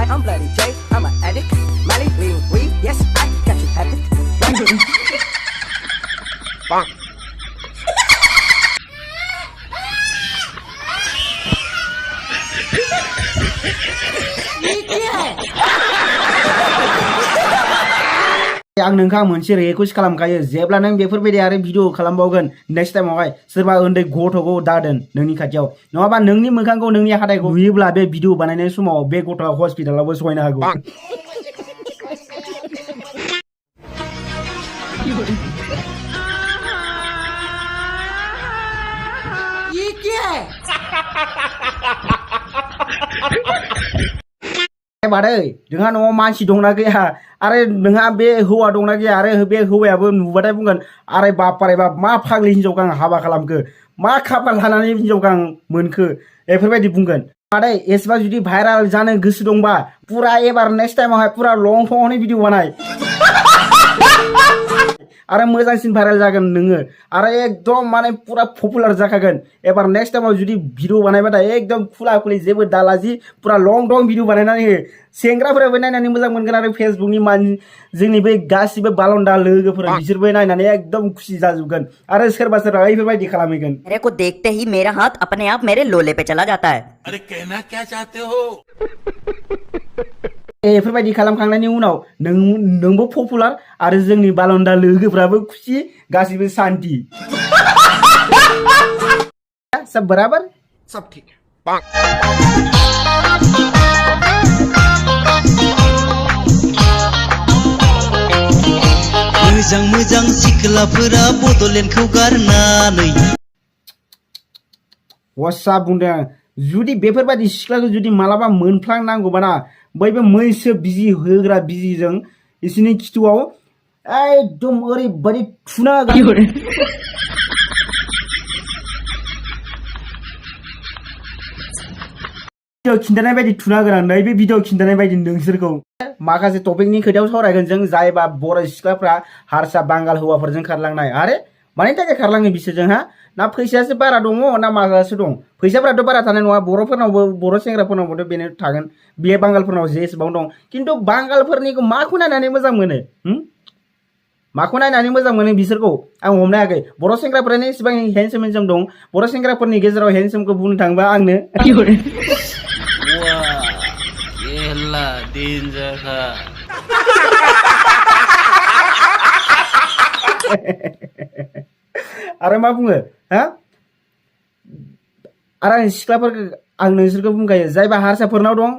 I'm Bloody J, I'm an addict. Molly, lean, weed, yes, I got you have it. Bonk. आं नोंखौ मोनसे request खालामखायो जेब्ला नों बेफोरबायदि आरो भिडिअ खालामबावगोन नेक्स्ट टाइमावहाय सोरबा उन्दै गथ'खौ दादोन नोंनि खाथियाव नङाबा नोंनि मोखांखौ नोंनि हाथाइखौ नुयोब्ला बे भिडिअ बानायनाय समाव बे गथ'आ हस्पिटालावबो सहैनो हागौ ये क्या है बादै जोंहा न'आव मानसि दंना गैया आरो नोंहा बे हौवा दंना गैया आरो बे हौवायाबो नुबाथाय बुंगोन आरे बाप रे बाप मा फाग्लि हिनजावखौ आं हाबा खालामखो मा खाफाल लानानै हिनजावखौ आं मोनखो बेफोरबायदि बुंगोन बादै एसेबां जुदि भाइराल जानो गोसो दंबा पुरा एबार नेक्स्ट टाइमावहाय पुरा लं थंनि भिडिअ बानाय आरो मोजांसिन भाइराल जागोन नोङो आरो एकदम माने पुरा पपुलार जाखागोन एबार नेक्स्ट टाइमाव जुदि भिडिअ बानायबाथाय एकदम खुला खुलि जेबो दालाजि पुरा लं थं भिडिअ बानायनानै हो सेंग्राफोराबो नायनानै मोजां मोनगोन आरो फेसबुकनि जोंनि बे गासिबो बालन्दा लोगोफोरा बिसोरबो नायनानै एकदम खुसि जाजोबगोन आरो सोरबा सोरबा ओइफोरबायदि खालामहैगोन मेरे को देखते ही मेरा हाथ अपने आप मेरे लोले पे चला जाता है अरे कहना क्या चाहते हो बेफोरबायदि खालामखांनायनि उनाव नोंबो पपुलार आरो जोंनि बालन्दा लोगोफ्राबो खुसि गासिबो शान्ति सब बराबर सब ठीक है मोजां मोजां सिख्लाफोरा बड'लेण्डखौ गारनानै वासा बुंदों जुदि बेफोरबायदि सिख्लाखौ जुदि मालाबा मोनफ्लांनांगौबाना बैबो मैसो बिजि होग्रा बिजिजों इसोरनि खिथुआव एकदम ओरैबायदि थुना भिडिअ खिन्थानाय बायदि थुना गोनां नैबे भिडिअ खिन्थानाय बायदि नोंसोरखौ माखासे टपिकनि खोथायाव सावरायगोन जों जायबा बर' सिख्लाफ्रा हारसा बांगाल हौवाफोरजों खारलांनाय आरो मानि थाखाय खारलाङो बिसोरजों हा ना फैसायासो बारा दङ ना माबासो दं फैसाफोराथ' बारा थानाय नङा बर'फोरनावबो बर' सेंग्राफोरनावबोथ' बेनो थागोन बे बांगालफोरनाव जेसेबां दं खिन्थु बांगालफोरनिखौ माखौ नायनानै मोजां मोनो माखौ नायनानै मोजां मोनो बिसोरखौ आं हमनो हायाखै बर' सेंग्राफोरानो एसेबां हेन्डसम दं बर' सेंग्राफोरनि गेजेराव हेन्डसमखौ बुंनो थाङोबा आंनो आरो मा बुङो हा आरो आं सिख्लाफोरखौ आं नोंसोरखौ बुंखायो जायबा हारसाफोरनाव दं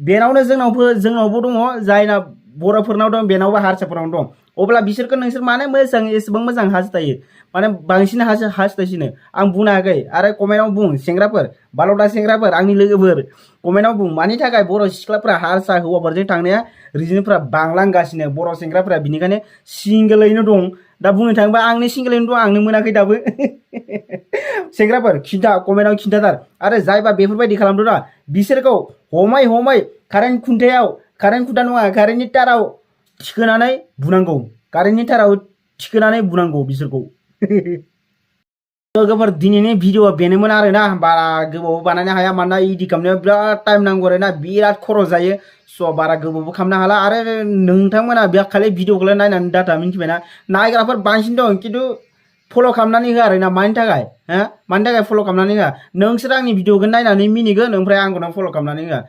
बेनावनो जोंनावबो दङ जायना बर'फोरनाव दं बेनावबो हारसाफोरनाव दं अब्ला बिसोरखौ नोंसोर माने मोजां एसेबां मोजां हास्थायो माने बांसिन हास्थायसिनो आं बुंनो हायाखै आरो कमेन्टआव बुं सेंग्राफोर बाल'दा सेंग्राफोर आंनि लोगोफोर कमेन्टआव बुं मानि थाखाय बर' सिख्लाफ्रा हारसा हौवाफोरजों थांनाया रिजनफ्रा बांलांगासिनो बर' सेंग्राफ्रा बिनिखायनो सिंगोलैनो दं दा बुंनो थाङोबा आंनि सिंगोलैनो दं आंनो मोनाखै दाबो सेंग्राफोर खिन्था कमेन्टआव खिन्थाथार आरो जायबा बेफोरबायदि खालामदों ना बिसोरखौ हमै कारेन्ट खुन्थायाव कारेन्ट खुन्था नङा कारेन्टनि ताराव थिखोनानै बुनांगौ कारेन्टनि ताराव थिखोनानै बुनांगौ बिसोरखौ लोगोफोर दिनैनि भिडिअआ बेनोमोन आरोना बारा गोबाव बानायनो हाया मानोना इडिट खालामनायाव बिराद टाइम नांगौ आरोना बिराद खरस जायो स' बारा गोबावबो खालामनो हाला आरो नोंथांमोना बे खालि भिडिअखौल' नायनानै डाटा मिन्थिबायना नायग्राफोर बांसिन दं खिन्थु फल' खालामनानै होआ आरोना मानि थाखाय मानि थाखाय फल' खालामनानै होआ नोंसोर आंनि भिडिअखौ नायनानै मिनिगोन ओमफ्राय आंखौनो फल' खालामनानै होआ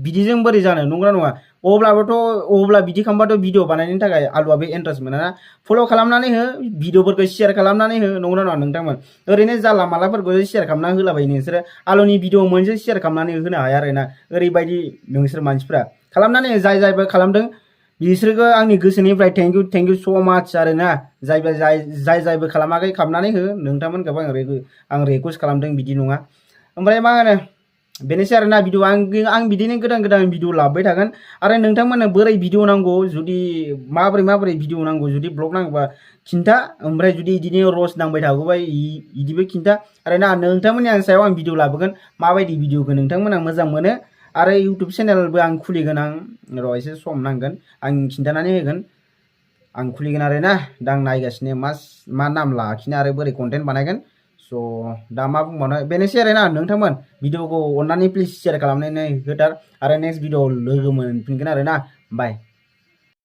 बिदिजों बोरै जानो नंगौना नङा अब्ला बिदि खालामबाथ' भिडिअ बानायनो थाखाय आलुआबो इन्टारेस्ट मोना ना फल' खालामनानै हो भिडिअफोरखौ शेयार खालामनानै हो नंगौना नङा नोंथांमोन ओरैनो जाला मालाफोरखौ शेयार खालामना होलाबायो नोंसोरो आलुनि भिडिअ मोनसे शेयार खालामनानै होनो हाया आरोना ओरैबायदि नोंसोर मानसिफ्रा खालामनानै जायबो खालामदों बिसोरखौ आंनि गोसोनिफ्राय थेंक इउ स' माच आरोना जायबो खालामाखै खालामनानै हो नोंथांमोनखौबो आं रिकुवेस्ट खालामदों बिदि नङा ओमफ्राय मा होनो बेनोसै आरोना भिडिअ आं बिदिनो गोदान भिडिअ लाबोबाय थागोन आरो नोंथांमोननो बोरै भिडिअ नांगौ जुदि माबोरै भिडिअ नांगौ जुदि ब्लग नांगौबा खिन्था ओमफ्राय जुदि बिदिनो रस नांबाय थागौबा बिदिबो खिन्था आरोना नोंथांमोननि आं सायाव आं भिडिअ लाबोगोन माबायदि भिडिअखौ नोंथांमोना मोजां मोनो आरो इउटुब चेनेलबो आं खुलिगोन आं र' एसे सम नांगोन आं खिन्थानानै होगोन आं खुलिगोन आरोना दा आं नायगासिनो मा नाम लाखिनो आरो बोरै कन्टेन्ट बानायगोन स' दा मा बुंबावनो बेनोसै आरोना नोंथांमोन भिडिअखौ अननानै प्लिज शेयार खालामनानै होथार आरो नेक्स्ट भिडिअ लोगो मोनफिनगोन आरोना बाय